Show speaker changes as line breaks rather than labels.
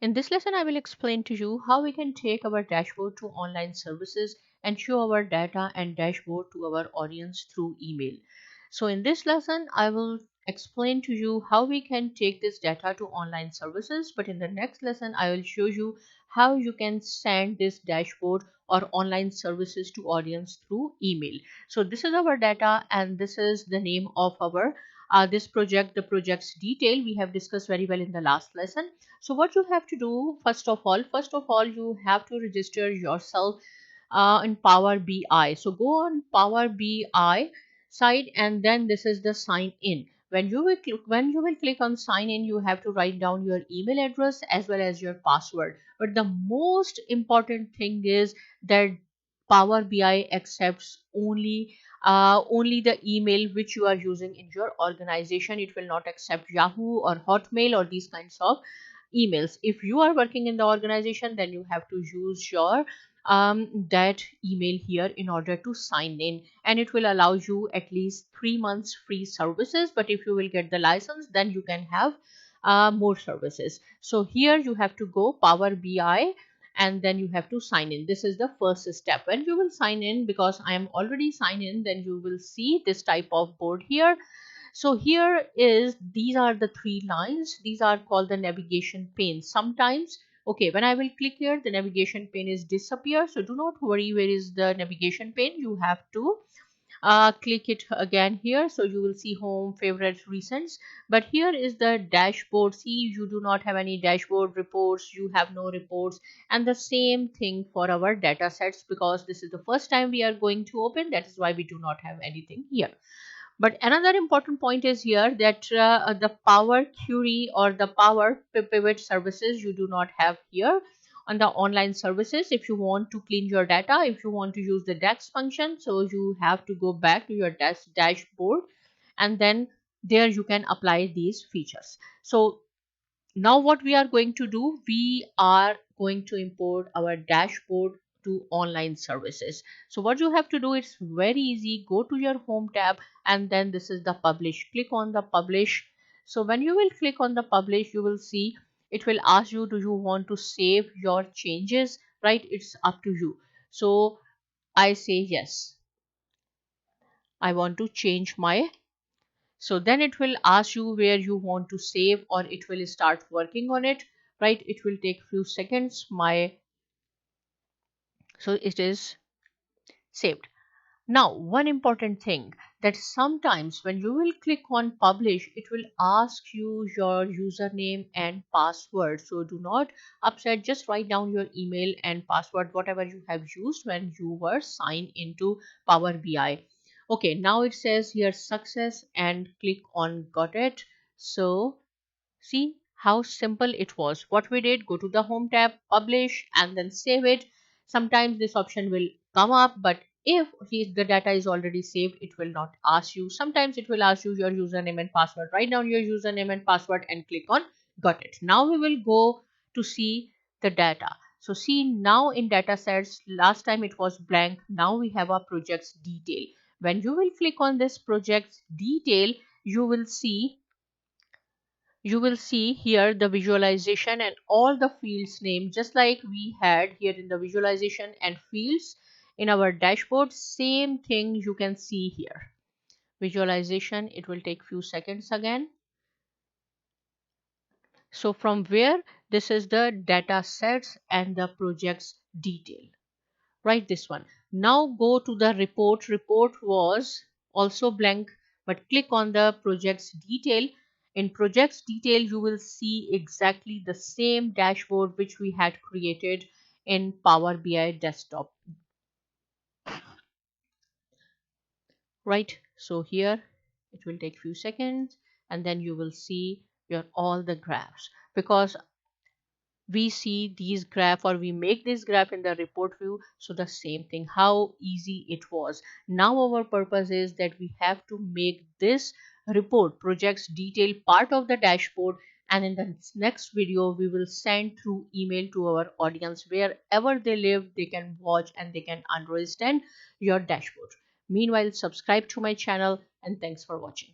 In this lesson, I will explain to you how we can take our dashboard to online services and show our data and dashboard to our audience through email. So in this lesson, I will explain to you how we can take this data to online services. But in the next lesson, I will show you how you can send this dashboard or online services to audience through email. So this is our data and this is the name of our this project, the project's detail we have discussed very well in the last lesson. So what you have to do first of all you have to register yourself in Power BI. So go on Power BI site and then this is the sign in. When you will click on sign in, you have to write down your email address as well as your password. But the most important thing is that Power BI accepts only the email which you are using in your organization. It will not accept Yahoo or Hotmail or these kinds of emails. If you are working in the organization, then you have to use your that email here in order to sign in, and it will allow you at least 3 months free services. But if you will get the license, then you can have more services. So here you have to go Power BI and then you have to sign in. This is the first step. When you will sign in, because I am already signed in, then you will see this type of board here. So here is, these are the three lines. These are called the navigation pane. Sometimes, okay, when I will click here, the navigation pane is disappear. So do not worry, where is the navigation pane? You have to click it again here. So you will see home, favorites, recents. But here is the dashboard. See, you do not have any dashboard reports. You have no reports. And the same thing for our data sets, because this is the first time we are going to open. That is why we do not have anything here. But another important point is here that the Power Query or the Power Pivot services you do not have here on the online services. If you want to clean your data, if you want to use the DAX function, so you have to go back to your dashboard and then there you can apply these features. So now what we are going to do, we are going to import our dashboard to online services. So what you have to do, it's very easy. Go to your home tab and then this is the publish. Click on the publish. So when you will click on the publish, you will see it will ask you, do you want to save your changes, right? It's up to you. So I say yes, I want to change my. So then it will ask you where you want to save, or it will start working on it, right? It will take few seconds. So it is saved. Now, one important thing, that sometimes when you will click on publish, it will ask you your username and password. So do not upset, just write down your email and password, whatever you have used when you were signed into Power BI. Okay, now it says here success and click on got it. So see how simple it was. What we did, go to the home tab, publish, and then save it. Sometimes this option will come up, but if the data is already saved, it will not ask you. Sometimes it will ask you your username and password. Write down your username and password and click on got it. Now we will go to see the data. So see, now in data sets, last time it was blank. Now we have a project's detail. When you will click on this project's detail, you will see here the visualization and all the fields name, just like we had here in the visualization and fields in our dashboard. Same thing you can see here. Visualization, it will take few seconds again. So from where, this is the data sets and the projects detail. Write this one. Now go to the report. Report was also blank, but click on the projects detail. In projects detail, you will see exactly the same dashboard which we had created in Power BI desktop. Right. So here it will take few seconds and then you will see your all the graphs, because we see these graph or we make this graph in the report view. So the same thing, how easy it was. Now our purpose is that we have to make this report projects detail part of the dashboard, and in the next video we will send through email to our audience. Wherever they live, they can watch and they can understand your dashboard. Meanwhile, subscribe to my channel and thanks for watching.